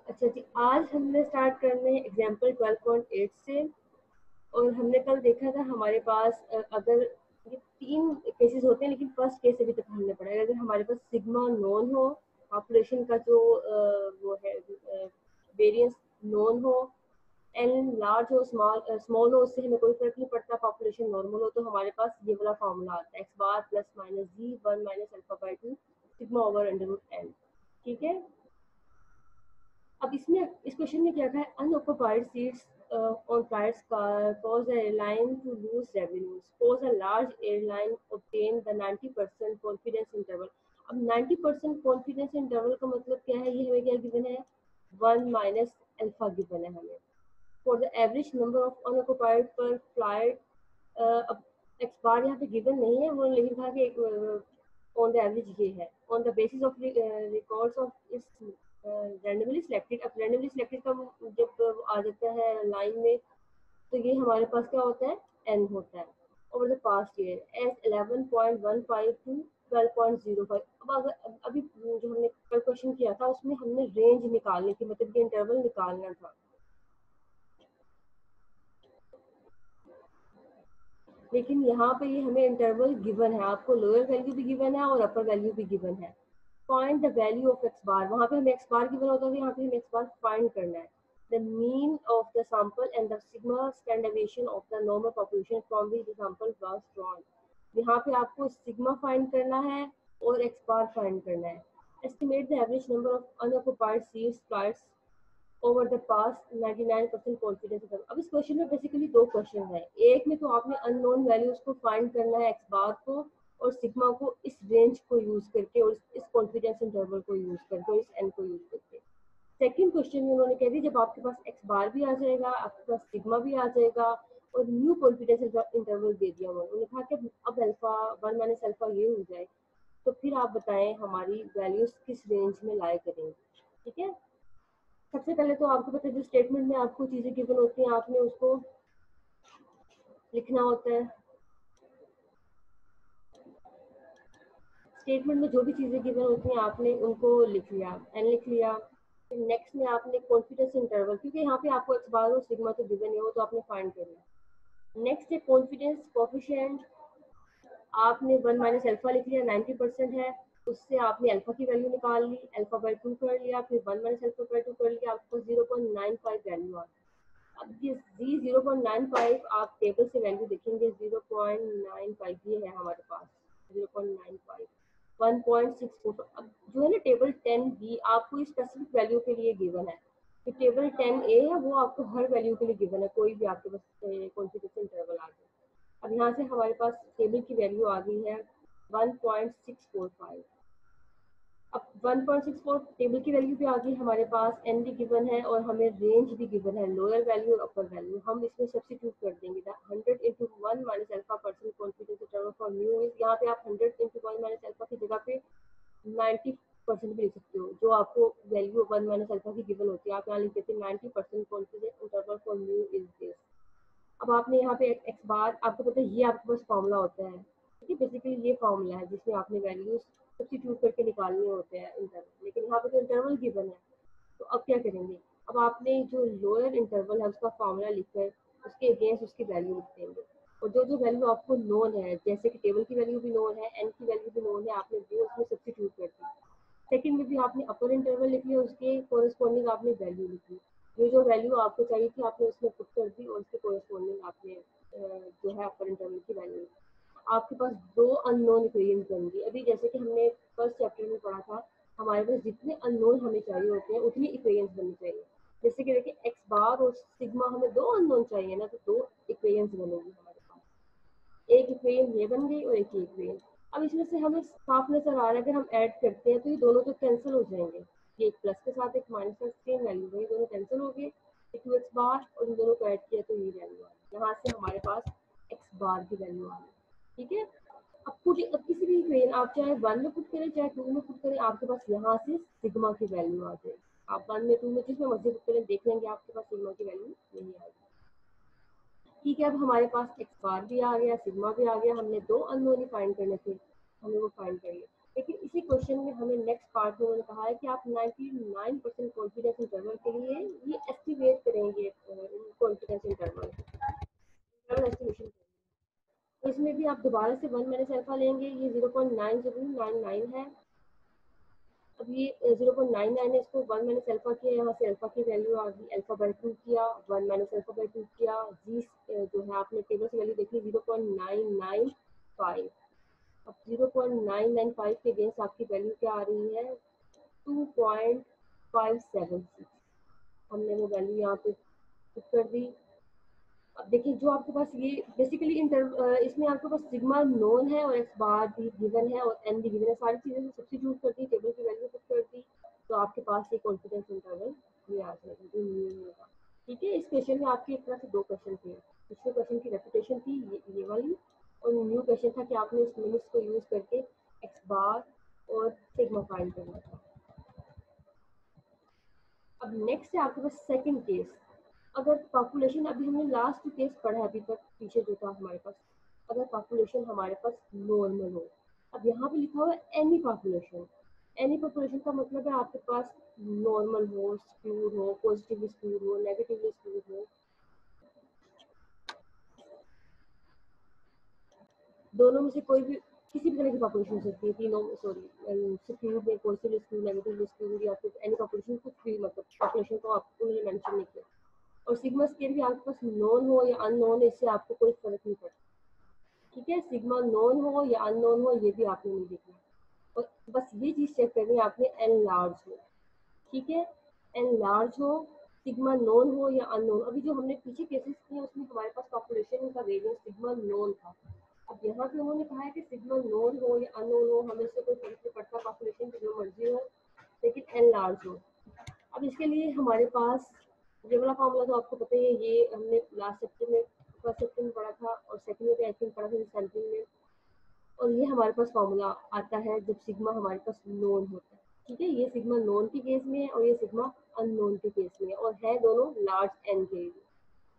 अच्छा जी, आज हमने स्टार्ट करने हैं एग्जाम्पल 12.8 से। और हमने कल देखा था हमारे पास अगर ये तीन केसेस होते हैं, लेकिन फर्स्ट केस अभी तक हमने पढ़ा है। अगर हमारे पास सिग्मा नोन हो, पॉपुलेशन का जो वो है वेरिएंस नोन हो, एन लार्ज हो स्मॉल स्मॉल हो, उससे हमें कोई फर्क नहीं पड़ता, पॉपुलेशन नॉर्मल हो, तो हमारे पास ये वाला फॉर्मूला आता है x bar plus minus z one minus alpha by two sigma over under root n. ठीक है। अब इसमें इस क्वेश्चन में क्या था, unoccupied seats on flights cause a airline to lose revenue. Suppose a large airline obtain the 90% confidence interval. अब 90% confidence interval का मतलब क्या है, ये हमें क्या गिवन है, वन माइनस अल्फा गिवन है हमें for the average number of unoccupied पर फ्लाइट। अब एक्स बार यहाँ पे गिवन नहीं है, वो लेकिन था कि ऑन द एवरेज ये है on the basis of records of इस रैंडमली सिलेक्टेड। अब रैंडमली सिलेक्टेड का जब आ जाता है लाइन में, तो ये हमारे पास क्या होता है, एन होता है over the past year as 11.15 to 12.05। अब अगर अभी जो हमने कल क्वेश्चन किया था उसमें हमने रेंज निकालनी थी, मतलब कि इंटरवल निकालना था, लेकिन यहाँ पे ये हमें इंटरवल गिवन है, आपको लोअर वैल्यू भी गिवन है और अपर वैल्यू भी गिवन है। Find the value of X bar, वहाँ पे हमें एक्स बार गिवन होता है, यहाँ पे हमें एक्स बार फाइंड करना है। The mean of the sample and the sigma standard deviation of the normal population from which the sample was drawn. यहाँ पे आपको सिग्मा फाइंड करना है और एक्स बार फाइंड करना है। Estimate the average number of unoccupied seats flights over the past 99% confidence interval. अब इस क्वेश्चन में बेसिकली दो क्वेश्चन है, एक में तो आपने अननोन वैल्यूज को फाइंड करना है एक्स बार को और सिग्मा को, इस रेंज को यूज करके और इस कॉन्फिडेंस इंटरवल को यूज करके और इस एन को यूज करके। सेकंड क्वेश्चन में उन्होंने कह दिया जब आपके पास एक्स बार भी आ जाएगा, आपके पास सिग्मा भी आ जाएगा और न्यू कॉन्फिडेंस इंटरवल दे दिया उन्होंने कहा कि अब अल्फा वन माइनस अल्फा ये हो जाए, तो फिर आप बताएं हमारी वैल्यूज किस रेंज में लाए करेंगे। ठीक है। सबसे पहले तो आपको पता है जो स्टेटमेंट में आपको चीजें गिवन होती हैं आपने उसको लिखना होता है। स्टेटमेंट में जो भी चीजें गिवन होती हैं आपने उनको लिख लिया, एन लिख लिया। फिर नेक्स्ट में आपने कॉन्फिडेंस इंटरवल, क्योंकि यहाँ पे आपको एक्स बार और सिग्मा तो गिवन है, वो तो आपने फाइंड करना। नेक्स्ट है कॉन्फिडेंस कोफिशिएंट, आपने वन माइनस अल्फा लिख लिया, 90% है, उससे आपने अल्फा की वैल्यू निकाल ली, अल्फा बाई टू कर लिया, फिर one minus alpha by to कर लिया, आपको 0.95 वैल्यू आ गई। अब ये जी 0.95 आप टेबल से वैल्यू देखेंगे, 0.95 ये है हमारे पास, 0.95 1.64। अब जो है ना टेबल 10 बी आपको इस स्पेसिफिक वैल्यू के लिए गिवन है, तो टेबल 10 ए है वो आपको हर वैल्यू के लिए गिवन है, कोई भी आपके पास कॉन्फिडेंस इंटरवल आ जाए। अब यहाँ से हमारे पास टेबल की वैल्यू आ गई है 1.645। अब 1.64 टेबल की वैल्यू भी आ गई हमारे पास, एन भी गिवन है और हमें रेंज भी गिवन है, लोअर वैल्यू और अपर वैल्यू हम इसमें सब्स्टिट्यूट कर देंगे। 100 into one minus alpha percent confidence interval for new is, यहाँ पे आप 100 इंटू वन माइनस अल्फा की जगह पे 90% भी लिख सकते हो, जो आपको वैल्यू वन माइनस अल्फा की गिवन होती है आप यहाँ लिख देते हैं 90% confidence interval for new is this. अब आपने यहाँ पे एक्स बार, आपको पता है ये आपके पास फॉर्मूला होता है, ठीक है, बेसिकली ये फॉर्मूला है जिसमें आपने वैल्यूज सब्स्टिट्यूट करके निकालने होते हैं इंटरवल, लेकिन यहाँ पे तो इंटरवल गिवन है। तो अब क्या करेंगे, अब आपने जो लोअर इंटरवल है उसका फॉर्मूला लिखकर उसके अगेंस्ट उसकी वैल्यू लिख देंगे, और जो जो वैल्यू आपको नोन है, जैसे कि टेबल की वैल्यू भी नोन है, एन की वैल्यू भी नोन है, आपने वो उसमें सब्स्टिट्यूट कर दी। सेकंड में भी आपने अपर इंटरवल लिख लिया, उसके कोरिस्पॉन्डिंग आपने वैल्यू लिख ली, जो वैल्यू आपको चाहिए थी आपने उसमें पुट कर दी और उसके कोरिस्पॉन्डिंग आपने जो है अपर इंटरवल की वैल्यू। आपके पास दो अननोन इक्वेशन बन गई। अभी जैसे कि हमने फर्स्ट चैप्टर में पढ़ा था, हमारे पास जितने अननोन हमें चाहिए होते हैं उतनी इक्वेशंस बननी चाहिए। जैसे कि देखिए एक्स बार और सिग्मा हमें दो अननोन चाहिए ना, तो दो इक्वेशंस बनेगी हमारे पास, एक इक्वेशन ये बन गई और एक इक्वेशन। अब इसमें से हमें साफ नजर आ रहा है अगर हम ऐड करते हैं तो ये दोनों तो कैंसिल हो जाएंगे, ये एक प्लस के साथ एक माइनस का सेम वैल्यू है, ये दोनों कैंसिल हो गए, टू एक्स बार और इन दोनों को ऐड किया तो ये वैल्यू आ गई, यहाँ से हमारे पास एक्स बार की वैल्यू आ गई। ठीक है। अब किसी भी इक्वेशन आप चाहे वन में पुट करें चाहे टू में पुट करें, आपके पास यहाँ से सिग्मा की वैल्यू आ जाएगी। आप वन में टू में जिसमें मर्जी पुट करें देख लेंगे आपके पास सिग्मा की वैल्यू नहीं आएगी। ठीक है। अब हमारे पास एक्स बार भी आ गया, सिग्मा भी आ गया, हमने दो अननोन ही फाइंड करने थे, हमने वो फाइंड कर लिया। लेकिन इसी क्वेश्चन में हमें नेक्स्ट पार्ट में उन्होंने कहा है कि आप 99% कॉन्फिडेंस इंटरवल के लिए ये एस्टिमेट करेंगे, कॉन्फिडेंस इंटरवल एस्टिमेशन। तो इसमें भी आप दोबारा से 1 माइनस अल्फा लेंगे, ये 0.9099 है। अब ये 0.99 है, इसको 1 माइनस अल्फा किया, यहाँ से अल्फा की वैल्यू आ गई, अल्फा बाई 2 किया, 1 माइनस अल्फा बाई 2 किया, जी जो है आपने टेबल से वैल्यू देखी 0.995। अब 0.995 के अगेंस्ट आपकी वैल्यू क्या आ रही है, 2.576। हमने वो वैल्यू यहाँ पे पुट कर दी। अब देखिए जो आपके पास ये बेसिकली इसमें आपके पास सिग्मा नोन है और एक्स बार भी गिवन है और एन भी गिवन है, सारी चीज़ें सब्स्टिट्यूट कर दी, टेबल की वैल्यू पुट कर दी, तो आपके पास ये कॉन्फिडेंस इंटरवल ये आ जाएगा जो न्यू होगा। ठीक है, इस क्वेश्चन में आपके एक तरह से दो क्वेश्चन थे, पिछले क्वेश्चन की रेपिटेशन थी ये वाली, और न्यू क्वेश्चन था कि आपने इस लिमिट्स को यूज करके एक्स बार और सिग्मा फाइंड करना था। अब नेक्स्ट है आपके पास सेकंड केस। अगर पॉपुलेशन, अभी हमने लास्ट केस पढ़ा अभी तक पीछे जो था हमारे पास, अगर पॉपुलेशन हमारे पास नॉर्मल हो, अब यहाँ पे लिखा हुआ है एनी पॉपुलेशन। एनी पॉपुलेशन का मतलब है आपके पास नॉर्मल हो, स्क्यूड हो, पॉजिटिवली स्क्यूड हो, नेगेटिवली स्क्यूड हो, दोनों में से कोई भी किसी भी तरह की पॉपुलेशन हो सकती है, तीनों सॉरी स्क्यूड में, पॉजिटिवली स्क्यूड, नेगेटिवली स्क्यूड, या फिर एनी पॉपुलेशन कुछ भी, मतलब पॉपुलेशन को आप उन्होंने मेंशन नहीं किया। और सिग्मा स्केयर भी आपके पास नोन हो या अननोन, इससे आपको कोई फर्क नहीं पड़ता। ठीक है, सिग्मा नोन हो या अननोन हो ये भी आपने नहीं देखना, और बस ये चीज चेक करनी है आपने, एन लार्ज हो। ठीक है, एन लार्ज हो, सिग्मा नोन हो या अननोन। अभी जो हमने पीछे केसेस किए उसमें हमारे पास पॉपुलेशन का वेरिएंस सिग्मा नोन था। अब यहाँ पे उन्होंने कहा है कि सिग्मा नोन हो या अननोन हो, हमें से कोई फर्क नहीं पड़ता, पॉपुलेशन की जो मर्जी हो, लेकिन एन लार्ज हो। अब इसके लिए हमारे पास ये वाला फॉर्मूला तो आपको पता ही है, ये हमने लास्ट चैप्टर में, फर्स्ट चैप्टर में पढ़ा था और सेकंड में भी आई थिंक पढ़ा था सैम्पलिंग में। और ये हमारे पास फॉर्मूला आता है जब सिग्मा हमारे पास नोन होता है। ठीक है, ये सिग्मा नोन के केस में है और ये सिग्मा अननोन के केस में है, और है दोनों लार्ज एन के लिए।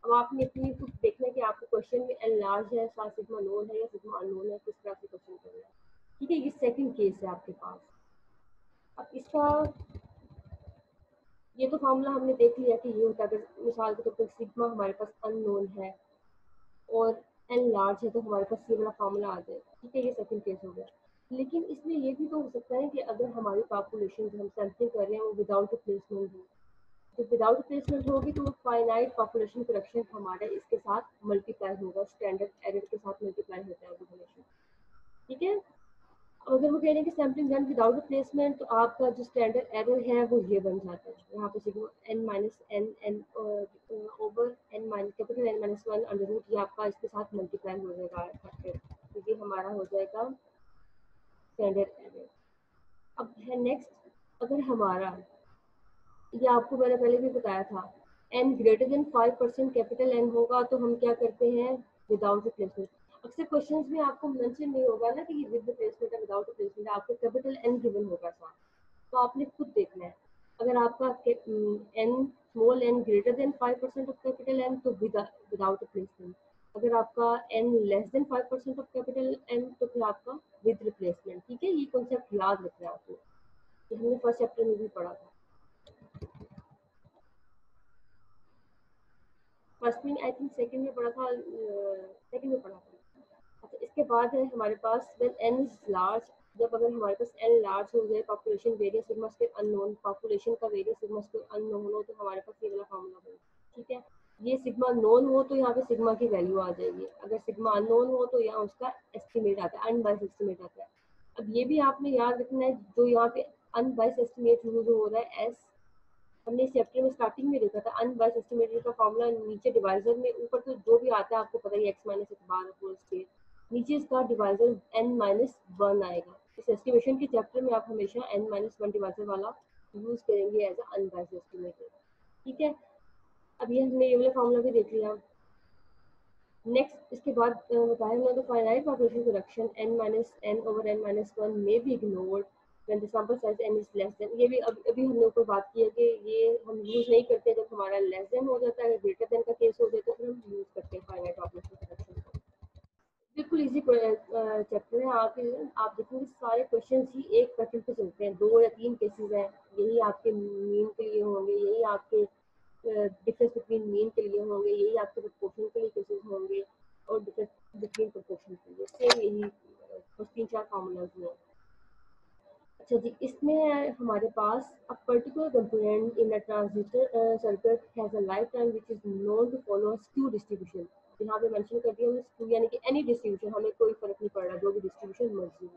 अब आपने अपनी कुछ देखना है कि आपको क्वेश्चन में एन लार्ज है, साथ सिग्मा नोन है या सिग्मा अननोन है, किस तरह से क्वेश्चन करना है। ठीक है, ये सेकंड केस है आपके पास। अब इसका ये तो फॉर्मूला हमने देख लिया कि ये होता है, अगर मिसाल के तौर पर सिग्मा हमारे पास अननोन है और एन लार्ज है तो हमारे पास ये वाला फॉर्मूला आ जाएगा। ठीक है, ये सेकंड केस हो गया। लेकिन इसमें ये भी तो हो सकता है कि अगर हमारी पॉपुलेशन जो हम सैम्पलिंग कर रहे हैं वो विदाउट रिप्लेसमेंट हो, तो विदाउट रिप्लेसमेंट होगी तो वो फाइनाइट पॉपुलेशन करेक्शन हमारा इसके साथ मल्टीप्लाई होगा, स्टैंडर्ड एरर के साथ मल्टीप्लाई होता है पॉपुलेशन। ठीक है, अगर वो कह रहे हैं कि सैम्पलिंग डन विदाउट रिप्लेसमेंट, तो आपका जो स्टैंडर्ड एरर है वो ये बन जाता है, यहाँ पे sigma n minus n n over n minus capital N minus one under root, ये आपका इसके साथ मल्टीप्लाई हो जाएगा फैक्टर, तो ये हमारा हो जाएगा स्टैंडर्ड एरर। अब है नेक्स्ट, अगर हमारा, ये आपको मैंने पहले भी बताया था, n greater than 5% capital N होगा तो हम क्या करते हैं, विदाउट रिप्लेसमेंट। अक्सर क्वेश्चंस में आपको मेंशन नहीं होगा ना कि ये विद रिप्लेसमेंट है विदाउट रिप्लेसमेंट है, आपको कैपिटल एन गिवन होगा साथ, तो आपने खुद देखना है। अगर आपका n small n greater than 5% of capital N तो विदाउट रिप्लेसमेंट, अगर आपका n less than 5% of capital N तो फिर आपका विद रिप्लेसमेंट। ठीक है, ये कॉन्सेप्ट याद रखना है आपको, ये हमने फर्स्ट चैप्टर में भी पढ़ा था, फर्स्ट में आई थिंक सेकंड में पढ़ा था, सेकंड में पढ़ा था। अच्छा, इसके बाद है हमारे पास व्हेन एन इज लार्ज, जब अगर हमारे पास एन लार्ज हो जाए, population variance sigma square unknown, population का वेरिएंस सिग्मा स्क्वायर अननोन हो, तो हमारे पास ये वाला फॉर्मूला बनेगा। ठीक है, ये सिग्मा नोन हो तो यहाँ पे सिग्मा की वैल्यू आ जाएगी, अगर सिग्मा अननोन हो तो यहाँ उसका एस्टिमेट आता है, अनबाइस्ड एस्टिमेट आता है। अब ये भी आपने याद रखना है, जो यहाँ पे अनबाइस्ड एस्टिमेट यूज हो रहा है, एस, हमने इस चैप्टर में स्टार्टिंग में देखा था, अनबाइस्ड एस्टिमेटर का फॉर्मूला नीचे डिवाइजर में, ऊपर तो जो भी आता है आपको पता ही, X minus x bar whole square, नीचे इसका डिवाइजर एन माइनस वन आएगा। इस एस्टिमेशन के चैप्टर में आप हमेशा एन माइनस वन डिवाइजर वाला यूज करेंगे एज अनबाइस्ड एस्टिमेटर। ठीक है, अब ये हमने ये वाला फॉर्मूला भी देख लिया। नेक्स्ट इसके बाद बताया हमने, तो finite population correction n minus N over n minus one में be ignored when the sample size n is less than, ये भी अभी हमने ऊपर बात की है कि ये हम यूज नहीं करते जब हमारा लेस देन हो जाता है, ग्रेटर देन का केस हो जाता है तो फिर हम यूज करते हैं फाइनाइट पॉपुलेशन करेक्शन को। बिल्कुल इजी चैप्टर है आप देखेंगे सारे क्वेश्चन ही एक पैटर्न पे चलते हैं, 2 या 3 केसेस हैं, यही आपके मीन के लिए होंगे, यही आपके डिफरेंस बिटवीन मीन के लिए होंगे, यही आपके प्रोपोर्शन के लिए केसेस होंगे, और डिफरेंस बिटवीन प्रोपोर्शन के लिए सेम यही बस 3-4 फार्मूलाज हैं। अच्छा जी, इसमें हमारे पास a particular component in a transistor circuit has a lifetime which is known to follow a skew distribution. यहाँ पे मेंशन कर दिया हमने स्क्यू यानी कि एनी डिस्ट्रीब्यूशन, हमें कोई फर्क नहीं पड़ रहा जो भी डिस्ट्रीब्यूशन मर्जी हो,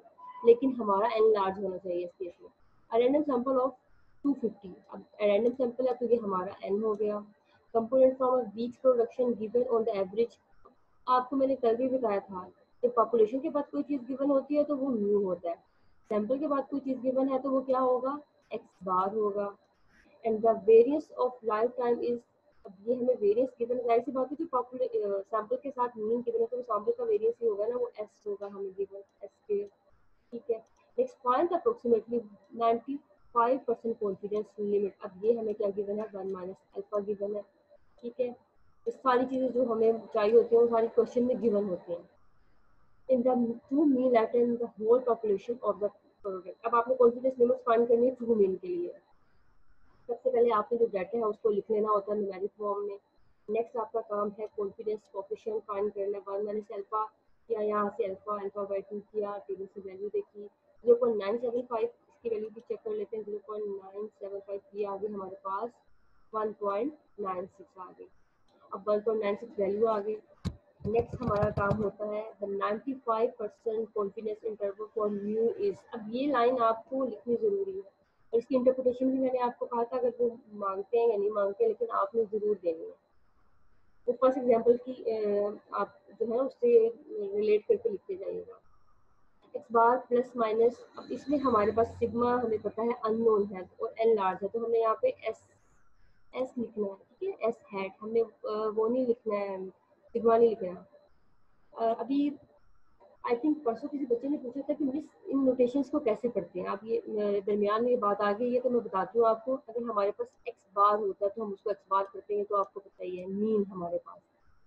लेकिन हमारा एन लार्ज होना चाहिए इस केस में। अ रैंडम सैंपल ऑफ 250, अब रैंडम सैंपल है तो ये हमारा एन हो गया। Component from a weeks production given on the average, आपको मैंने कल भी बताया था, जब पॉपुलेशन के बाद कोई चीज़ गिवन होती है तो वो म्यू होता है, सैंपल के बाद कोई चीज़ गिवन है तो वो क्या होगा, एक्स बार होगा। And the variance of life time is, अब ये हमें वेरियंस गिवन, जाहिर सी बात है जो सैंपल के साथ मीन गिवन है तो सैंपल का वेरियंस ही होगा ना, वो एस होगा हमें गिवन, एस के। ठीक है, next find approximately 95% confidence limit, अब ये हमें क्या गिवन है, 1 माइनस अल्फा गिवन है। ठीक है, ये सारी चीज़ें जो हमें चाहिए होती हैं वो सारी क्वेश्चन में गिवन होती हैं। In the true mean at in the whole population of the product, अब आपने कॉन्फिडेंस लिमिट फाइंड करनी है ट्रू मीन के लिए। सबसे पहले आपने जो डाटा है उसको लिख लेना होता है न्यूमेरिक फॉर्म में। नेक्स्ट आपका काम है कॉन्फिडेंस कोएफिशिएंट फाइंड करना, 1 माइनस अल्फा किया, यहाँ से अल्फा अल्फा बाई 2 किया, टेबल से वैल्यू देखी 0.975, इसकी वैल्यू भी चेक कर लेते हैं, 0.975 किया, आगे हमारे पास 1.96 आ गई। अब 1.96 वैल्यू आ गई। नेक्स्ट हमारा काम होता है the 95% confidence interval for mu is, अब ये लाइन आपको लिखनी ज़रूरी है, और इसकी इंटरप्रिटेशन भी मैंने आपको कहा था अगर वो मांगते हैं या नहीं मांगते, लेकिन आपने ज़रूर देनी है। तो फर्स्ट एग्जाम्पल की आप जो है उससे रिलेट करके लिखते जाइएगा। एक्स बार प्लस माइनस, अब इसमें हमारे पास सिग्मा हमें पता है अननोन है और एन लार्ज है, तो हमें यहाँ पे एस एस लिखना है। ठीक है, एस हैट, हमने वो नहीं लिखना है, सिग्मा नहीं लिखना। अभी आई थिंक परसों किसी बच्चे ने पूछा था कि मिस इन नोटेशंस को कैसे पढ़ते हैं, आप ये दरमियान में ये बात आ गई है तो मैं बताती हूँ आपको। अगर हमारे पास एक्स बार होता है तो हम उसको एक्स बार करते हैं, तो आपको पता ही है मीन हमारे पास।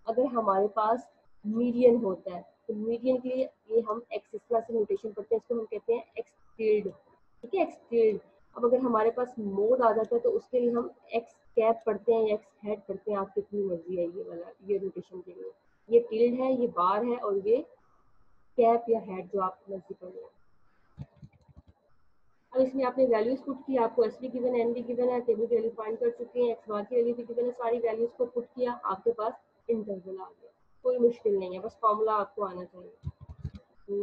अगर हमारे पास मीडियन होता है तो मीडियन के लिए ये हम एक्स इस तरह से नोटेशन पढ़ते हैं, इसको हम कहते हैं एक्स टिल्ड। ठीक है, एक्स टिल्ड। अब अगर हमारे पास मोड आ जाता है तो उसके लिए हम एक्स कैप पढ़ते हैं या एक्स हेड पढ़ते हैं, आपकी अपनी मर्जी है ये वाला, ये नोटेशन के लिए। ये टिल्ड है, ये बार है, और ये कैप या हेड जो आप मर्जी कर लो। अब इसमें आपने वैल्यूज पुट की, आपको एस भी गिवन, एन भी गिवन है, टेबल की वैल्यू फाइंड कर चुके हैं, एक्स बार की वैल्यू भी गिवन है, सारी वैल्यूज को पुट किया, आपके पास इंटरवल आ गया। कोई मुश्किल नहीं है, बस फॉर्मूला आपको आना चाहिए।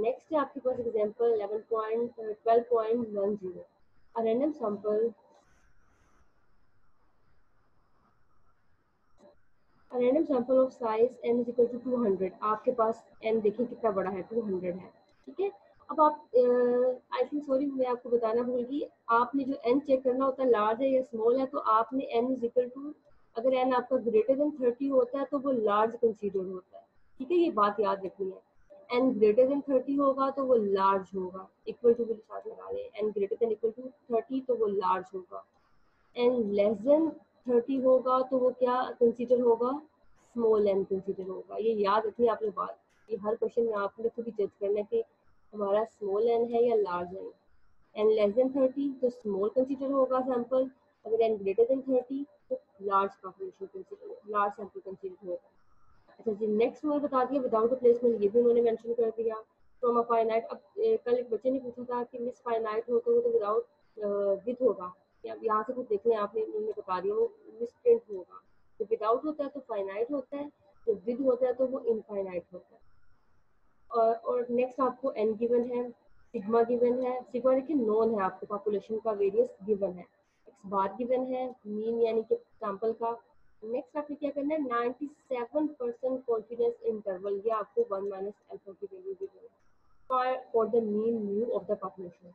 नेक्स्ट है आपके पास example 11.12.10, a random sample random sample of size n is equal to 200, आपके पास n देखिए कितना बड़ा है, 200 है। ठीक है, अब आप आई थिंक सॉरी मैं आपको बताना भूल गई, आपने जो n चेक करना होता है लार्ज है या स्मॉल है, तो आपने n इज इक्वल टू, अगर n आपका ग्रेटर देन 30 होता है तो वो लार्ज कंसीडर होता है। ठीक है, ये बात याद रखनी है, n ग्रेटर देन 30 होगा तो वो लार्ज होगा, इक्वल टू के साथ लगा लें, n greater than equal to 30 तो वो लार्ज होगा, एंड लेस देन 30 होगा तो वो क्या कंसीडर होगा, स्मॉल एन कंसीडर होगा। ये याद रखिए आपने बात, ये हर क्वेश्चन में आपने खुद ही जज करना है कि हमारा स्मॉल एन है या large n. N less than 30 तो स्मॉल कंसीडर होगा सैंपल, अगर एन ग्रेटर देन 30 तो large population consider, large sample consider होगा। अच्छा जी, नेक्स्ट उन्होंने बता दिया विदाउट अ प्लेसमेंट, ये भी उन्होंने मेंशन कर दिया। फ्रॉम अ फाइनाइट, अब कल एक बच्चे ने पूछा था कि मिस फाइनाइट हो तो वो तो विदाउट विद होगा, या यहाँ से कुछ देख लें आपने, उन्होंने बता दिया वो मिसप्रिंट होगा। तो विदाउट होता है तो फाइनाइट होता है, तो विद होता है तो वो इनफाइनाइट होता है। और नेक्स्ट आपको एन गिवन है, सिग्मा गिवन है, सिग्मा देखिए नोन है, आपको पॉपुलेशन का वेरियस गिवन है, एक्स बार गिवन है, मीन यानी कि सैंपल का। नेक्स्ट आपने क्या करना है, 97% कॉन्फिडेंस इंटरवल, ये आपको 1 माइनस अल्फा की वैल्यू गिवन है for the mean mu of the population.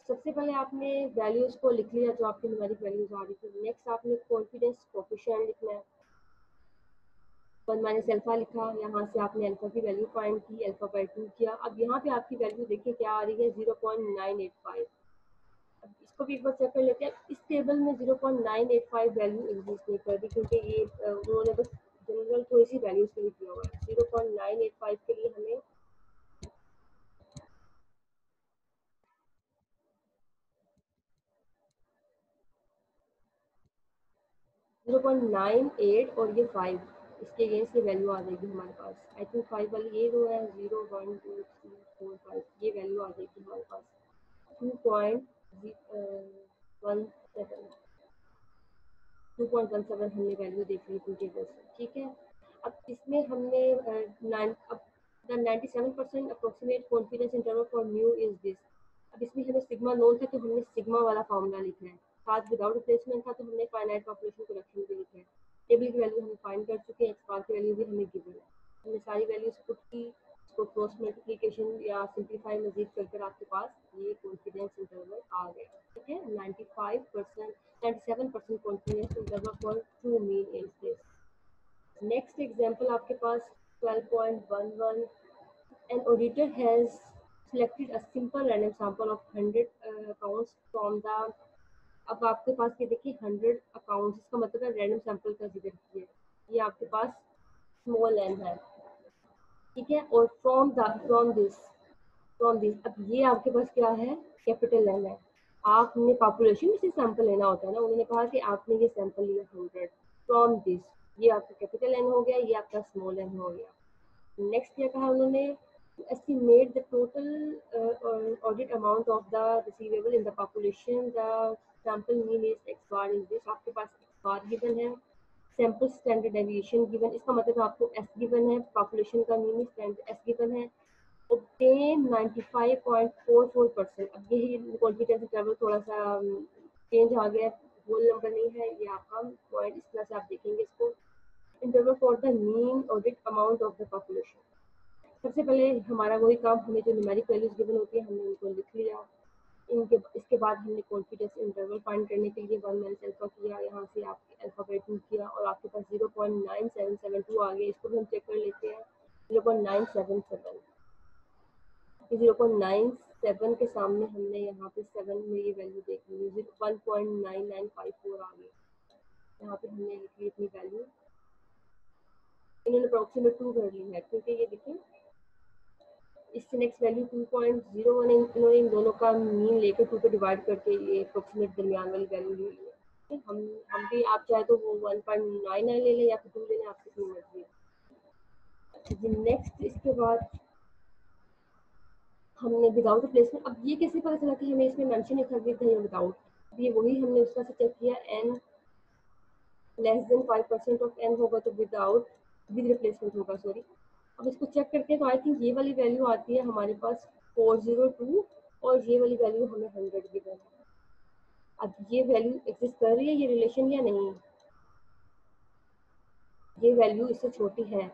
सबसे पहले आपने वैल्यूज को लिख लिया जो आपकी न्यूमेरिक वैल्यूज आ रही थी। नेक्स्ट आपने कॉन्फिडेंस कोएफिशिएंट लिखना है, 1 माइनस अल्फा लिखा, यहाँ से आपने अल्फा की वैल्यू फाइंड की, अल्फा बाई 2 किया। अब यहाँ पे आपकी वैल्यू देखिए क्या आ रही है, 0.985। अब इसको भी एक बार चेक कर लेते हैं, इस टेबल में 0.985 वैल्यू एग्जिस्ट नहीं कर रही, क्योंकि ये उन्होंने बस जनरल थोड़ी सी वैल्यूज के लिए दिया हुआ है। 0.985 के लिए हमें 0.98 और ये 5, इसके अगेंस्ट ये वैल्यू आ जाएगी हमारे पास। आई थिंक 5 वाली ये जो है 0 1 2 3 4 5, ये वैल्यू आ जाएगी हमारे पास 2.17 हमने वैल्यू देख ली थी टेबल से, ठीक है। अब इसमें हमने अब the 97% approximate confidence interval for mu is this. अब इसमें हमें सिग्मा नोन था तो हमने सिग्मा वाला फार्मूला लिखा है, साथ विदाउट रिप्लेसमेंट था तो हमने फाइनाइट पॉपुलेशन करेक्शन भी लिखा है। टेबल की वैल्यू हम फाइंड कर चुके हैं, एक्स बार की वैल्यू भी हमें गिवन है, हमने सारी वैल्यूज पुट की, इसको क्रॉस मल्टीप्लिकेशन या सिंप्लीफाई मजीद कर आपके पास ये कॉन्फिडेंस इंटरवल आ गया, ठीक है। 97% confidence interval for true mean is this. Next example आपके पास 12.11, an auditor has selected a simple random sample of 100 accounts from the। अब आपके पास ये देखिए 100 अकाउंट्स, इसका मतलब है रैंडम सैंपल का जिक्र किया, ये आपके पास स्मॉल एन है, ठीक है। और फ्रॉम दिस अब ये आपके पास क्या है, कैपिटल एन है। आपने पॉपुलेशन में से सैंपल लेना होता है ना, उन्होंने कहा कि आपने ये सैंपल लिया 100 फ्रॉम दिस, ये आपका कैपिटल एन हो गया, ये आपका स्मॉल एन हो गया। नेक्स्ट क्या कहा उन्होंने, estimate the total audit amount of the receivable in the population, the sample mean is x bar is this, आपके पास x bar given है, सैम्पल स्टैंडर्ड डेविएशन गिवन, इसका मतलब आपको एस गिवन है, पॉपुलेशन का मीन स्टैंडर्ड एस गिवन है। obtain 95.44%। अब यही कॉन्फिडेंस इंटरवल थोड़ा सा चेंज आ गया, होल नंबर नहीं है ये आपका पॉइंट, इस तरह से आप देखेंगे इसको। Interval for the mean audit amount of the population, सबसे पहले हमारा वही काम, हमें जो न्यूमेरिक वैल्यूज गिवन होती है हमने उनको लिख लिया, इसके बाद हमने कॉन्फिडेंस इंटरवल फाइंड करने के लिए 1 माइनस अल्फा किया, यहाँ से आपके अल्फाबेट किया और आपके पास 0.9772 आ गया, इसको भी हम चेक कर लेते हैं। 0.977, 0.97 के सामने हमने यहाँ पे 7 में ये वैल्यू देख ली, 1.9954 आ गई, यहाँ पे हमने लिख ली अपनी वैल्यू, इन्होंने अप्रोक्सीमेट 2 कर ली है क्योंकि ये देखिए इससे नेक्स्ट वैल्यू 2.01, इन्होंने इन दोनों का मीन लेकर 2 पे डिवाइड करके ये अप्रोक्सीमेट दरमियान वाली वैल्यू ले ली है। हम भी आप चाहे तो वो 1.99 ले लें या फिर 2 ले लें, आपकी अपनी मर्जी है। नेक्स्ट इसके बाद हमने विदाउट रिप्लेसमेंट, अब ये कैसे पता चला कि हमें इसमें मेंशन नहीं था विदाउट, ये वही हमने उसका से चेक किया, n less than 5% of n होगा तो विदाउट, विद रिप्लेसमेंट होगा, सॉरी। अब इसको चेक करते हैं तो आई थिंक ये वाली वैल्यू आती है हमारे पास 402 और ये वाली वैल्यू हमें 100 गिवन है। अब ये वैल्यू एग्जिस्ट कर रही है ये रिलेशन या नहीं, ये वैल्यू इससे छोटी है,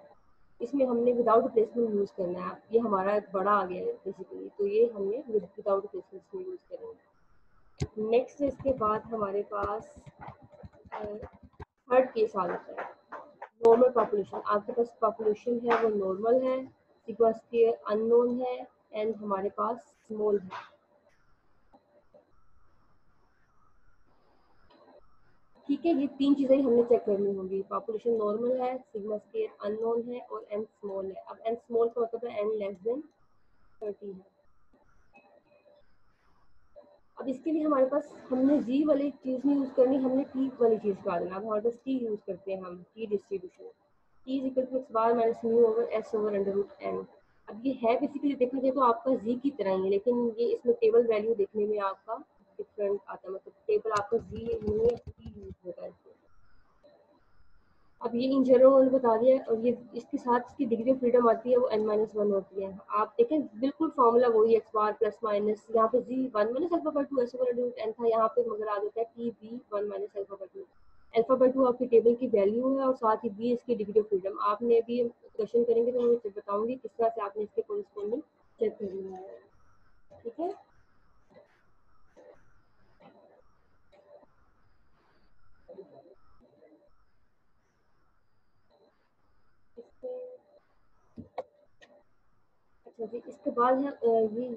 इसमें हमने विदाउट रिप्लेसमेंट यूज़ करना है, ये हमारा बड़ा आ गया है बेसिकली, तो ये हमने विदाउट रिप्लेसमेंट में यूज़ करेंगे। नेक्स्ट इसके बाद हमारे पास थर्ड केस आ जाता है, नॉर्मल पॉपुलेशन। आपके पास पॉपुलेशन है वो नॉर्मल है, सिग्मा स्क्वायर अननोन है एंड हमारे पास स्मॉल है, ठीक है। ये तीन चीज़ें हमने चेक करनी होंगी, पॉपुलेशन नॉर्मल है, सिग्मा स्क्वायर अननोन है और एन स्मॉल है। अब एन स्मॉल का मतलब है एन लेस देन 30 है। अब इसके लिए हमारे पास हमने जी वाली चीज़ नहीं यूज़ करनी, हमने टी वाली चीज़ का देना। अब हमारे पास टी यूज़ करते हैं हम, t distribution, t is equal to x bar minus mu over s over under root n. अब ये है बेसिकली देखा जाए तो आपका जी की तरह ही है, लेकिन ये इसमें टेबल वैल्यू देखने में आपका डिफरेंट आता है, मतलब टेबल आपका जी नहीं है, टी यूज़ होता है इसमें। अब ये इन जनरल बता दिया और ये इसके साथ इसकी डिग्री ऑफ फ्रीडम आती है वो n-1 होती है। आप देखें बिल्कुल फॉर्मूला वही एक्स बार प्लस माइनस, यहाँ पे z 1 minus alpha by 2 s over root n था, यहाँ पे मगर आ जाता है t b 1 minus alpha by 2। Alpha by 2 आपकी टेबल की वैल्यू है और साथ ही बी इसकी डिग्री ऑफ फ्रीडम। आपने भी क्वेश्चन करेंगे तो मैं बताऊंगी किस तरह से आपने इसके कोरिस्पोंडिंग चेक करना है, ठीक है। अच्छा जी, इसके बाद है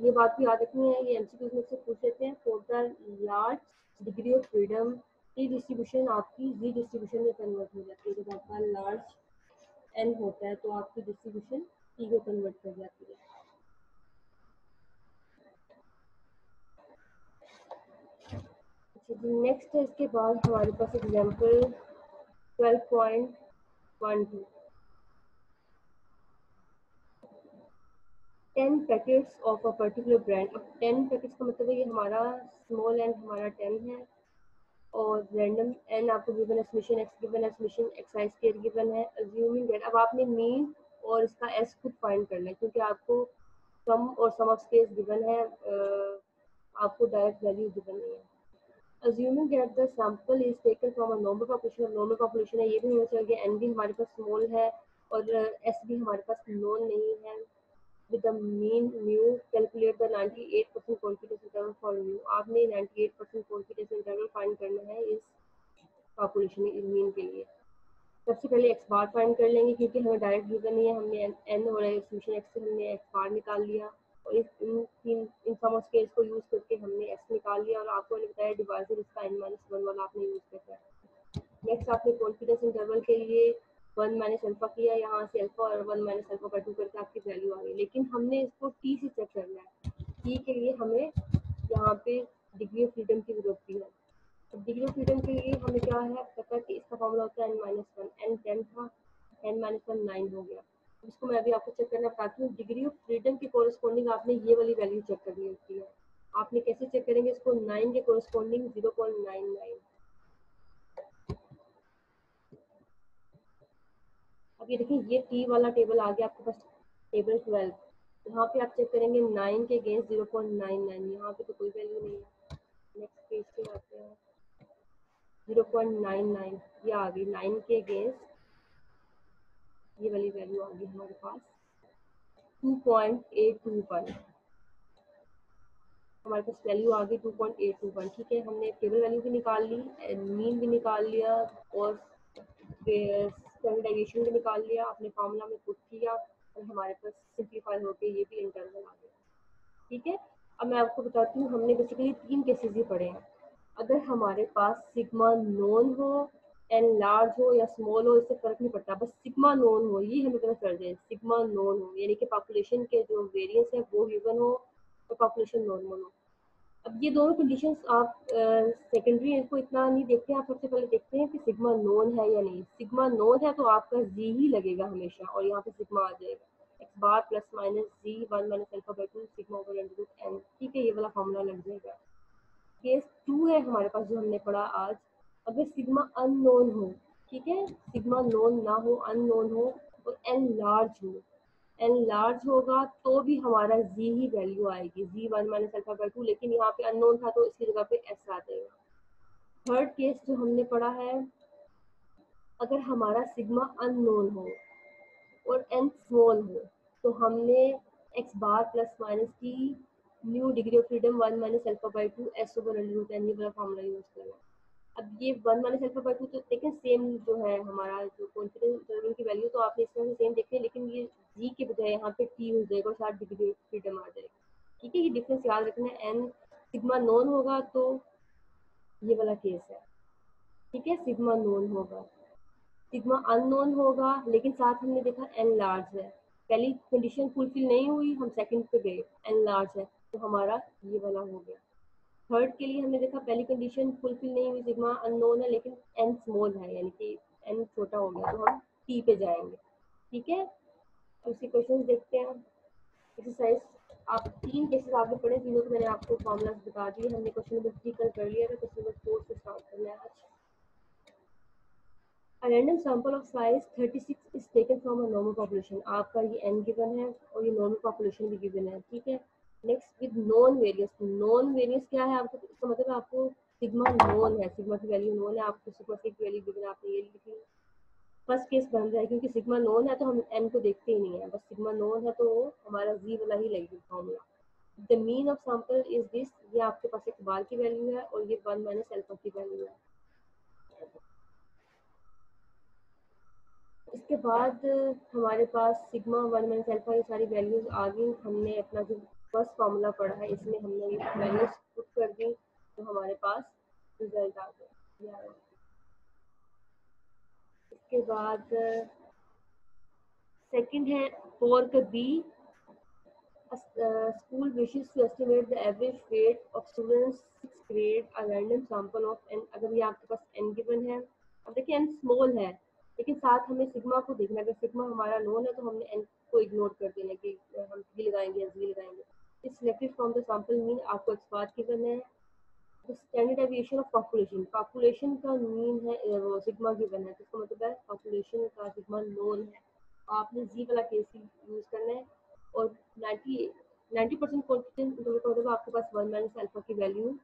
ये बात भी याद रखनी है, ये एमसीक्यूज में से पूछ लेते हैं। For the large degree of freedom T distribution आपकी जी डिस्ट्रीब्यूशन में कन्वर्ट हो जाती है, जब आपका लार्ज एन होता है तो आपकी डिस्ट्रीब्यूशन टी को कन्वर्ट कर जाती है। अच्छा जी, नेक्स्ट है इसके बाद हमारे पास example 12.12 10 packets of a particular brand. अब 10 पैकेट्स का मतलब है ये हमारा स्मॉल एन हमारा 10 है और रैंडम एन आपको गिवन है, समीशन एक्स गिवन है, समीशन एक्स आई स्क्वायर गिवन है, अज्यूमिंग दैट। अब आपने मीन और इसका एस खुद फाइंड करना है क्योंकि आपको सम और सम ऑफ स्केल्स गिवन है, आपको डायरेक्ट वैल्यू गिवन नहीं है। Assuming that the sample is taken from a normal population, और normal population है, ये भी होना चाहिए, n भी हमारे पास स्मॉल है और s भी हमारे पास नोन नहीं है। With the mean mu, calculate the 98% confidence interval for mu। आपने 98% confidence interval फाइंड करना है इस पॉपुलेशन इस मीन के लिए। सबसे पहले एक्स बार फाइंड कर लेंगे क्योंकि हमें डायरेक्ट गिवन नहीं है, हमने एन और समीशन एक्स से हमने एक्स बार निकाल लिया और इन सम ऑफ स्केल्स को यूज करके हमने एक्स निकाल लिया और आपको मैंने बताया डिवाइजर इसका n-1 वाला आपने यूज करना है। नेक्स्ट आपने कॉन्फिडेंस इंटरवल के लिए 1 माइनस अल्फा किया, यहाँ से अल्फा और 1 माइनस अल्फा बाय 2 करके आपकी वैल्यू आ गई, लेकिन हमने इसको टी से चेक करना है। टी के लिए हमें यहाँ पे डिग्री ऑफ फ्रीडम की जरूरत भी है। डिग्री ऑफ फ्रीडम के लिए हमें क्या है पता कि इसका फॉर्मूला होता है n-1, n 10 था, n-1 9 हो गया। इसको मैं अभी आपको चेक करना बताती हूँ। डिग्री ऑफ फ्रीडम के कोरस्पॉन्डिंग आपने ये वाली वैल्यू चेक करनी होती है। आपने कैसे चेक करेंगे इसको, 9 के कोरस्पॉन्डिंग 0.99। अब ये देखिए ये टी वाला टेबल आ गया आपके पास, टेबल 12। यहाँ पे आप चेक करेंगे 9 के अगेंस्ट 0.99, यहाँ पे तो कोई वैल्यू नहीं है। नेक्स्ट पेज पे आते हैं, 0.99 ये आ गई, 9 के अगेंस्ट ये वाली वैल्यू आ गई हमारे पास 2.821। हमारे पास वैल्यू आ गई 2.821। ठीक है, हमने टेबल वैल्यू भी निकाल ली, मीन भी निकाल लिया और स्टैंडर्डाइजेशन भी निकाल लिया, अपने फार्मूला में पुट किया और हमारे पास सिंप्लीफाई होकर ये भी इंटरवल आ गया। ठीक है, अब मैं आपको बताती हूँ, हमने बेसिकली 3 केसेस ही पढ़े हैं। अगर हमारे पास सिग्मा नोन हो, एन लार्ज हो या स्मॉल हो, इससे फर्क नहीं पड़ता, बस सिग्मा नोन हो, ये हमें पता चल जाए। सिग्मा नोन हो यानी कि पॉपुलेशन के जो वेरिएंस है वो गिवन हो तो पॉपुलेशन नॉर्मल हो। अब ये दोनों कंडीशंस आप सेकेंडरी को इतना नहीं देखते हैं, आप सबसे पहले देखते हैं कि सिग्मा नोन है या नहीं। सिग्मा नोन है तो आपका जी ही लगेगा हमेशा और यहाँ पे सिग्मा आ जाएगा, x bar plus minus z 1 minus alpha by 2 sigma over under root n. ठीक है, ये वाला फॉर्मूला लग जाएगा। केस 2 है हमारे पास जो हमने पढ़ा आज, अगर सिग्मा अननोन हो, ठीक है, सिग्मा नोन ना हो, अननोन हो और एन लार्ज हो, एन लार्ज होगा तो भी हमारा जी ही वैल्यू आएगी, जी 1 माइनस अल्फा बाय 2, लेकिन यहाँ पे अननोन था तो इसकी जगह पे एस आ जाएगा। थर्ड केस जो हमने पढ़ा है, अगर हमारा सिग्मा अननोन हो और एन स्मॉल हो तो हमने एक्स बार प्लस माइनस की nu degree of freedom 1 minus alpha by 2 s over under root n, ये वाला फॉर्मूला यूज करना। अब ये 1 माइनस अल्फा बाय 2 तो देखें सेम जो है हमारा जो कॉन्फिडेंस इंटरवल की वैल्यू तो आपने इसमें से सेम देखी है, लेकिन ये जी के बजाय यहाँ पे टी हो जाएगा और साथ डिग्री ऑफ फ्रीडम आ जाएगा। ठीक है, ये डिफरेंस याद रखना है। एन सिग्मा नॉन होगा तो ये वाला केस है, ठीक है, सिग्मा नॉन होगा। सिग्मा अननोन होगा लेकिन साथ हमने देखा एन लार्ज है, पहली कंडीशन फुलफिल नहीं हुई, हम सेकंड पे गए, एन लार्ज है तो हमारा ये वाला हो गया। थर्ड के लिए हमने देखा पहली कंडीशन फुलफिल नहीं हुई, सिग्मा अननोन है लेकिन एन स्मॉल है यानी कि एन छोटा हो गया तो हम टी पे जाएंगे। ठीक है, दूसरी क्वेश्चन देखते हैं। एक्सरसाइज आप 3 केसेस आपने पढ़े, तीनों को मैंने आपको फॉर्मूलाज बता दिए। हमने क्वेश्चन नंबर 3 कल कर लिया था, क्वेश्चन नंबर 4 से स्टार्ट करना है आज। A random sample of size 36 is taken from a normal population। आपका ये n गिवन है और ये नॉर्मल पॉपुलेशन भी गिवन है। ठीक है, next with non variance. Non variance क्या है आपको, इसका मतलब आपको सिग्मा नॉन है, सिग्मा की वैल्यू नॉन है, आपको सिग्मा की वैल्यू गिवन है, आपने ये लिखी। फर्स्ट केस बन रहा है क्योंकि सिग्मा नॉन है तो हम n को देखते ही नहीं है, बस सिग्मा नॉन है तो हमारा जी वाला ही लगेगा formula. The mean of sample is this, ये आपके पास एक बार की वैल्यू है और ये 1 माइनस अल्फा की वैल्यू है। इसके बाद हमारे पास सिग्मा 1 माइनस अल्फा ये सारी वैल्यूज आ गई। हमने अपना जो फर्स्ट फार्मूला पढ़ा है इसमें हमने ये वैल्यूज पुट कर दी तो हमारे पास रिजल्ट आ गया। इसके बाद सेकंड है for b, school wishes to estimate the average weight of students 6th grade, a random sample of n। अगर ये आपके पास n गिवन है अब देखिए n स्मॉल है, लेकिन साथ हमें सिग्मा को देखना है। अगर सिग्मा हमारा नोन है तो हमने n को इग्नोर कर देना कि हम v लगाएंगे या z लगाएंगे। इस selected from the sample mean आपको x बार गिवन है। The standard deviation of population, population का मीन है वो सिग्मा गिवन है, तो इसका मतलब है पॉपुलेशन का सिग्मा नोन है। आपने जी वाला केस यूज करना है और 90% कॉन्फिडेंस इंटरवल का मतलब आपके पास 1 माइनस अल्फा की वैल्यू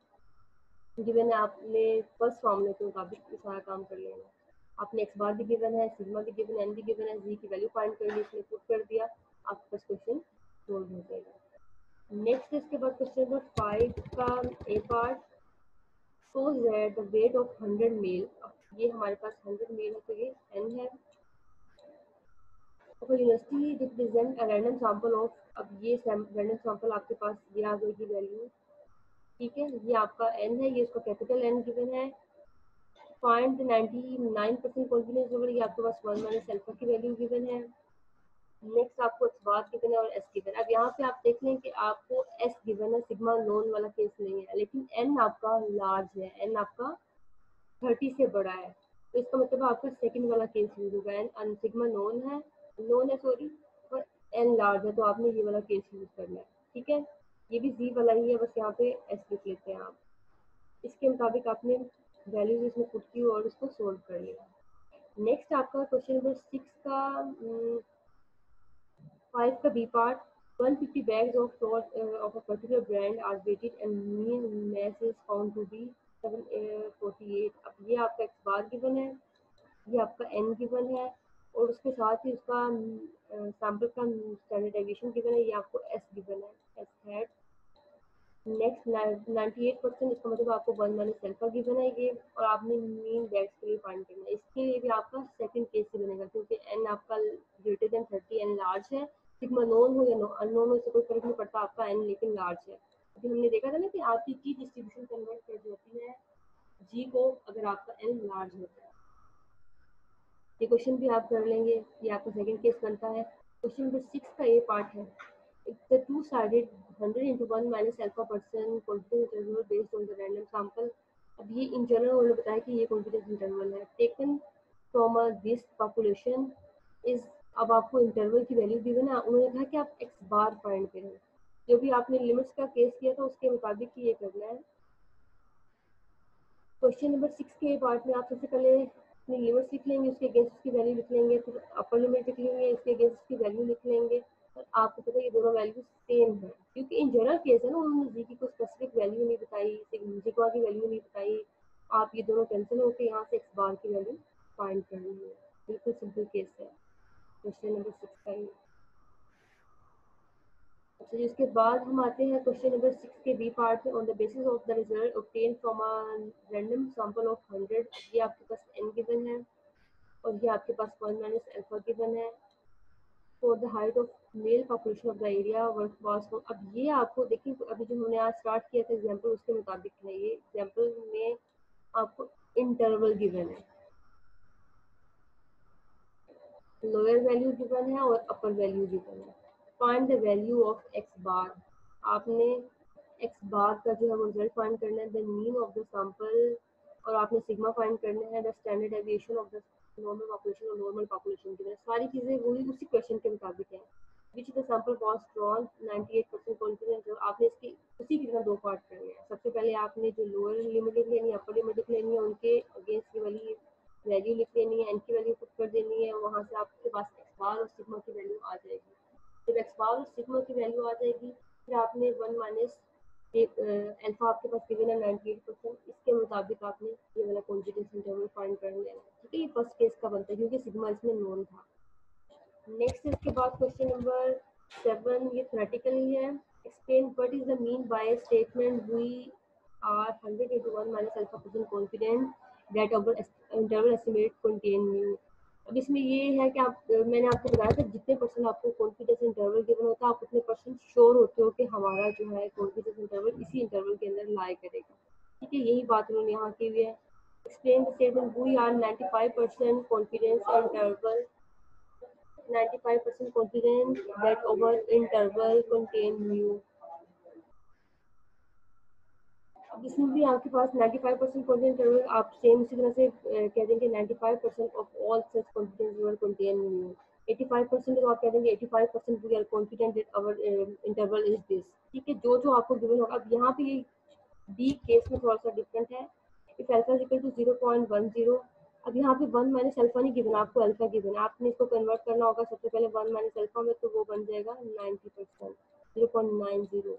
गिवन है। आपने फर्स्ट फॉर्मूले के मुताबिक सारा काम कर लेना है। आपने एक्स बार भी गिवन है, सिग्मा भी गिवन है, एन भी गिवन है, जी की वैल्यू फाइंड कर ली, इसमें पुट कर दिया, आपके पास क्वेश्चन सोल्व हो जाएगा। नेक्स्ट इसके बाद क्वेश्चन नंबर 5 का A part, shows that the weight of 100 male, अब ये हमारे पास 100 मेल है तो ये n है। तो university represent a random sample of, अब ये रैंडम सैंपल आपके पास ये आ जाएगी वैल्यू, ठीक है। ये आपका n है, ये इसका कैपिटल N गिवन है। फाइंड 99% कॉन्फिडेंस इंटरवल, ये आपके पास 1 माइनस अल्फा की वैल्यू गिवन है। नेक्स्ट आपको एक्स बार गिवन है और एस गिवन है। अब यहाँ पे आप देख लें कि आपको एस गिवन है, सिग्मा नोन वाला केस नहीं है, लेकिन एन आपका लार्ज है, एन आपका 30 से बड़ा है, तो इसका मतलब आपका सेकंड वाला केस यूज होगा। एन सिग्मा नोन है सॉरी, और एन लार्ज है, तो आपने ये वाला केस यूज करना है, ठीक है। ये भी जी वाला ही है, बस यहाँ पे एस लिख लेते हैं आप। इसके मुताबिक आपने वैल्यूज इसमें पुट की और इसको सोल्व कर लिया। नेक्स्ट आपका क्वेश्चन नंबर 6 का 5 का b part, 150 bags of flour of a particular brand are weighted and mean mass is found to be 748। अब ये आपका एक्स बार गिवन है, ये आपका एन गिवन है, और उसके साथ ही उसका सैंपल का स्टैंडर्ड डेविएशन गिवन है, ये आपको एस गिवन है, एस हैट। नेक्स्ट 98%, इसका मतलब आपको 1 माइनस अल्फा गिवन है ये, और आपने मीन बैग्स के लिए फाइंड करना है। इसके लिए भी आपका सेकंड केस से बनेगा, क्योंकि एन आपका ग्रेटर देन 30, एन लार्ज है। सिग्मा नोन हो या अननोन हो, इससे कोई फर्क नहीं पड़ता, आपका एन लेकिन लार्ज है। अभी हमने देखा था ना कि आपकी की डिस्ट्रीब्यूशन कन्वर्ट कर जाती है जी को अगर आपका एन लार्ज होता है। ये क्वेश्चन भी आप कर लेंगे, ये आपका सेकंड केस बनता है। क्वेश्चन नंबर 6 का ये पार्ट है, the two-sided 100 into 1 minus alpha percent confidence interval based on the random sample। अब ये इन जनरल उन्होंने बताया कि ये कॉन्फिडेंस इंटरवल है taken from a this population is. अब आपको इंटरवल की वैल्यू दी है ना, उन्होंने कहा कि आप एक्स बार फाइंड करें, जो भी आपने लिमिट्स का केस किया था उसके मुताबिक ये करना है। क्वेश्चन नंबर 6 के पार्ट में आप सबसे पहले अपनी लिमिट्स लिख लेंगे, उसके अगेंस्ट उसकी वैल्यू लिख लेंगे, फिर अपर लिमिट लिख लेंगे, उसके अगेंस्ट उसकी वैल्यू लिख लेंगे, और आपको पता है ये दोनों वैल्यू सेम है, क्योंकि इन जनरल केस है ना, उन्होंने जी की कोई स्पेसिफिक वैल्यू नहीं बताई, सिग्मा की वैल्यू नहीं बताई। आप ये दोनों कैंसिल होकर यहाँ से एक्स बार की वैल्यू फाइंड करनी है, बिल्कुल सिंपल केस है क्वेश्चन नंबर 6 का ही। अच्छा जी, उसके बाद हम आते हैं क्वेश्चन नंबर 6 के बी पार्ट में, on the basis of the result obtain from a random sample of 100। ये आपके पास n गिवन है और ये आपके पास 1 माइनस अल्फा गिवन है for the height of male population of the area work वास। अब ये आपको देखिए, अभी जो हमने आज स्टार्ट किया था एग्जाम्पल, उसके मुताबिक है ये एग्जाम्पल में आपको इंटरवल गिवन है, लोअर वैल्यू गिवन है और अपर वैल्यू गिवन है। Find the value of X bar, आपने एक्स बार का जो है वो रिजल्ट फाइंड करना है, the mean of the sample, और आपने सिग्मा फाइंड करना है, the standard deviation of the normal population और नॉर्मल पॉपुलेशन गिवन है। सारी चीज़ें वही उसी क्वेश्चन के मुताबिक है। Which the sample was drawn 98% confidence, और आपने इसकी उसी की तरह दो पार्ट करने हैं। सबसे पहले आपने जो लोअर लिमिट लिख लेनी है, अपर लिमिट लिख लेनी है, उनके अगेंस्ट की वाली वैल्यू लिख लेनी है, एन की वैल्यू पुट कर देनी है, वहाँ से आपके पास एक्स बार और सिग्मा की वैल्यू आ जाएगी। जब एक्स बार और सिग्मा की वैल्यू आ जाएगी, फिर आपने 1 माइनस अल्फा आपके पास गिवन है 98%, इसके मुताबिक आपने ये वाला कॉन्फिडेंस इंटरवल फाइंड कर लेना है, ठीक है। ये फर्स्ट केस का बनता है क्योंकि सिग्मा इसमें नोन था। नेक्स्ट इसके बाद क्वेश्चन नंबर 7, ये थ्योरेटिकल ही है। Explain what is the mean by statement we are 100 into 1 minus alpha percent confident that our interval estimate contain mu। अब इसमें ये है कि आप, मैंने आपको बताया था जितने परसेंट आपको कॉन्फिडेंस इंटरवल गिवन होता है, आप उतने परसेंट श्योर होते हो कि हमारा जो है कॉन्फिडेंस इंटरवल इसी इंटरवल के अंदर लाई करेगा, ठीक है। यही बात उन्होंने यहाँ की हुई है। Explain the statement we are 95% confidence interval 95% confident that our interval contain mu। अब इसमें भी आपके पास 95% कॉन्फिडेंस इंटरवल, आप सेम इसी तरह से कह देंगे 95% of all such confidence interval contain nu. 85% तो आप कह देंगे 85% we are confident that our interval is this. ठीक है, जो जो आपको गिवन होगा। अब यहाँ पे बी केस में थोड़ा सा डिफरेंट है। If alpha is equal to 0.10, अब यहाँ पे 1 माइनस अल्फा नहीं गिवन, आपको अल्फा गिवन है, आपने इसको कन्वर्ट करना होगा सबसे पहले 1 माइनस अल्फा में, तो वो बन जाएगा 90%, 0.90।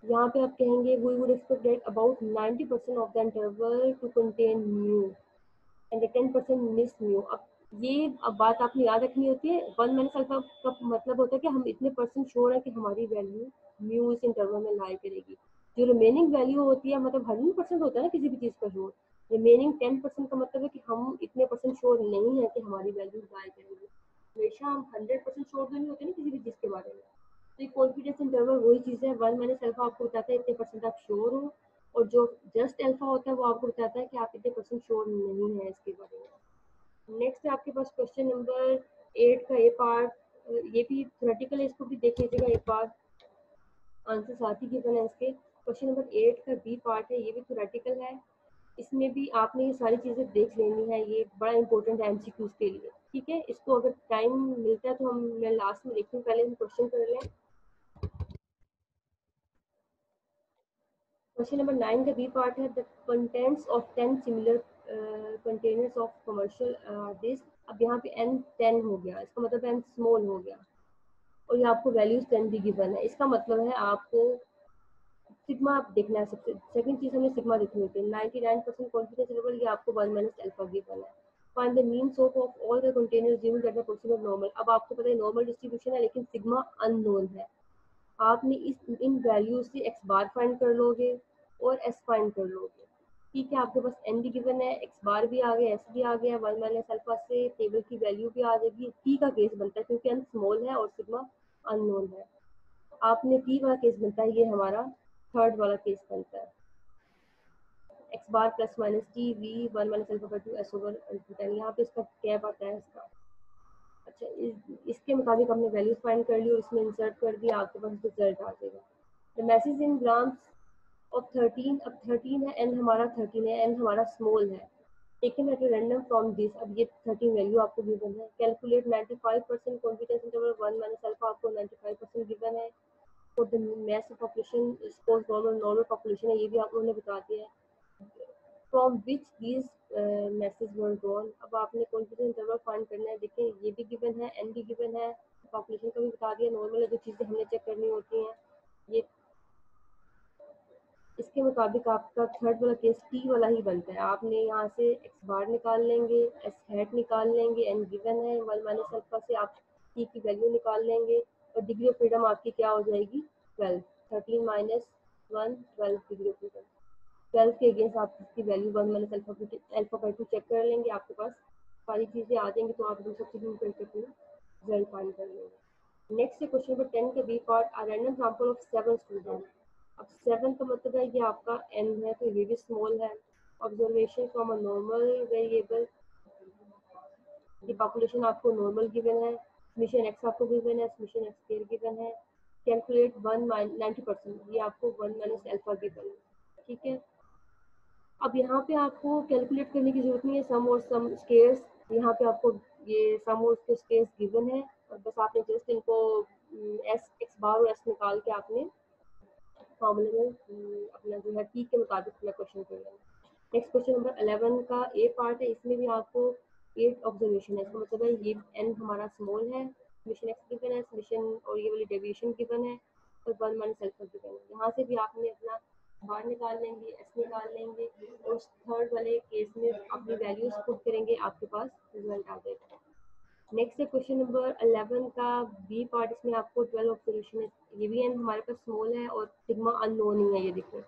यहाँ पे आप कहेंगे we would expect that about 90% of the interval to contain mu and 10% miss mu. अब ये अब बात आपने याद रखनी होती है, 1 माइनस अल्फा का मतलब होता है कि हम इतने परसेंट श्योर है कि हमारी वैल्यू म्यू इस इंटरवल में लाई करेगी। जो रिमेनिंग वैल्यू होती है, मतलब 100% होता है ना किसी भी चीज़ का श्योर, रिमेनिंग 10% का मतलब है कि हम इतने परसेंट श्योर नहीं है कि हमारी वैल्यू लाई करेगी। हमेशा हम 100% श्योर तो नहीं होते ना किसी भी चीज़ के बारे में। तो कॉन्फिडेंस इंटरवल वही चीज़ है, 1 माइनस अल्फा आपको बताता है इतने परसेंट आप श्योर हो, और जो जस्ट अल्फा होता है वो आपको बताता है कि आप इतने परसेंट श्योर नहीं है इसके बारे में। नेक्स्ट है आपके पास क्वेश्चन नंबर 8 का ए पार्ट, ये भी थ्योरेटिकल है, इसको भी देख लीजिएगा एक बार, आंसर साथ ही गिवन है इसके। क्वेश्चन नंबर 8 का बी पार्ट है, ये भी थ्योरेटिकल है, इसमें भी आपने ये सारी चीज़ें देख लेनी है, ये बड़ा इंपॉर्टेंट है एमसीक्यूज के लिए। ठीक है, इसको अगर टाइम मिलता है तो हम मैं लास्ट में देखती हूँ, पहले हम क्वेश्चन कर लें। क्वेश्चन नंबर 9 का बी पार्ट है, the contents of 10 similar containers of commercial this. अब यहाँ पे n 10 हो गया, इसका मतलब n स्मॉल हो गया, और ये आपको वैल्यूज 10 भी गिवन है। इसका मतलब है आपको सिग्मा देखना है, सबसे सेकंड चीज हमें सिग्मा देखनी होती है। 99% कॉन्फिडेंस लेवल, ये आपको 1 माइनस अल्फा गिवन है। Find the mean scope of all the containers given that the approximate normal. अब आपको पता है नॉर्मल डिस्ट्रीब्यूशन है, लेकिन सिग्मा अननोन है। आपने इन वैल्यूज से एक्स बार फाइंड कर लोगे और एस फाइंड कर लोगे। ठीक है, आपके पास एन भी गिवन है, एक्स बार भी आ गया, एस भी आ गया, 1 माइनस अल्फा से टेबल की वैल्यू भी आ जाएगी। टी का केस बनता है क्योंकि एन स्मॉल है और सिग्मा अननोन है। आपने टी वाला केस बनता है, ये हमारा थर्ड वाला केस बनता है, x bar plus minus T V 1 minus alpha by 2 s over 10। यहाँ पे इसका कैप आता है इसका। अच्छा, इसके मुताबिक हमने वैल्यूज फाइंड कर ली और इसमें इंसर्ट कर दिया, आपके पास रिजल्ट आ जाएगा। The message in grams of 13, अब 13 है, एन हमारा 13 है, एन हमारा स्मॉल है, taken at random from this. अब ये 13 वैल्यू आपको गिवन है। Calculate 95% confidence interval 1 minus alpha, आपको 95% गिवन है। For the mass population, suppose normal population है, ये भी आप उन्होंने बता दिया है। From which these masses were drawn. अब आपने कॉन्फिडेंस इंटरवल फाइंड करना है। देखिए ये भी गिवन है, एन भी गिवन है, पॉपुलेशन का भी बता दिया, नॉर्मल है, जो चीज़ें हमने चेक करनी होती हैं ये। इसके मुताबिक आपका थर्ड वाला केस टी वाला ही बनता है। आपने यहाँ से एक्स बार निकाल लेंगे, एस हैट निकाल लेंगे, एन गिवन है, 1 माइनस अल्फा से आप टी की वैल्यू निकाल लेंगे, और डिग्री ऑफ फ्रीडम आपकी क्या हो जाएगी 12, 13 माइनस 1 12 डिग्री ऑफ फ्रीडम। 12 के अगेंस्ट आप इसकी value 1 minus alpha by 2 check कर लेंगे, आपके पास सारी चीज़ें आ जाएंगी, तो आप सब्स्टिट्यूट करके अपना रिजल्ट फाइंड कर लेंगे। नेक्स्ट है क्वेश्चन नंबर 10 का b part, a random sample of 7 student. अब 7 का मतलब है ये आपका n है, तो ये भी स्मॉल है। Observation from a normal variable, ये पॉपुलेशन आपको नॉर्मल गिवन है, मिशन एक्स आपको गिवन है, मिशन एक्स स्क्वायर गिवन है। कैलकुलेट 90%, ये आपको 1 माइनस अल्फा गिवन है। ठीक है, अब यहाँ पे आपको कैलकुलेट करने की जरूरत नहीं है, सम और सम स्केयर्स, यहाँ पे आपको ये सम और उसके स्केयर्स गिवन है, और बस आपने जस्ट इनको एस एक्स बार और एस निकाल के आपने फॉर्मूले में अपना जो है पी के मुताबिक अपना क्वेश्चन कर लेंगे। नेक्स्ट क्वेश्चन नंबर 11 का ए पार्ट है, इसमें भी आपको 8 ऑब्जर्वेशन है, इसका मतलब है ये एन हमारा स्मॉल है, मिशन एक्स गिवन है, मिशन और ये वाली डेविएशन गिवन है, और 1 माइनस अल्फा गिवन है। यहाँ से भी आपने अपना बार निकाल लेंगे, एस निकाल लेंगे, और थर्ड वाले केस में अपनी वैल्यूज पुट करेंगे, आपके पास रिजल्ट आ जाएगा। नेक्स्ट है क्वेश्चन नंबर 11 का बी पार्ट, इसमें आपको 12 ऑब्जर्वेशन है, ये भी एन हमारे पास स्मॉल है और सिग्मा अननोन ही है। ये देखो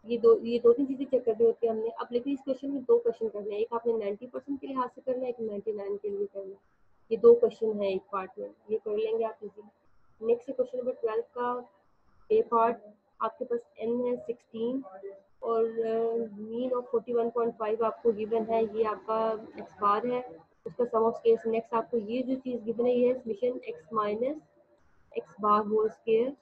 ये दो तीन चीजें चेक करनी होती है हमने। अब लेकिन इस क्वेश्चन में दो क्वेश्चन करने हैं, एक आपने 90% के लिहाज से करना है, एक 99 के लिए करना है। ये दो क्वेश्चन है एक पार्ट में, ये कर लेंगे आप इजी। नेक्स्ट है क्वेश्चन नंबर 12 का ए पार्ट, आपके पास एन है 16 और मीन ऑफ 41.5 आपको गिवन है, ये आपका एक्स बार है, उसका सम ऑफ स्केयर्स। नेक्स्ट आपको ये जो चीज़ गिवन है, ये है मिशन x minus x bar whole square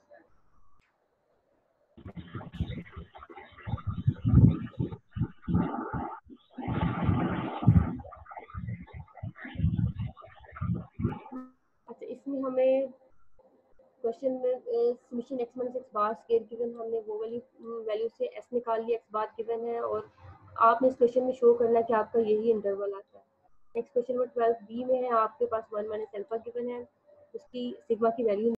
अच्छा, इसमें हमें क्वेश्चन में summation x minus x bar square given, हमने वो वैल्यू से एस निकाल लिया, एक्स बार गिवन है और आपने इस क्वेश्चन में शो करना है कि आपका यही इंटरवल आता है। नेक्स्ट क्वेश्चन नंबर 12 बी में है, आपके पास 1 माइनस अल्फा गिवन है, उसकी सिग्मा की वैल्यू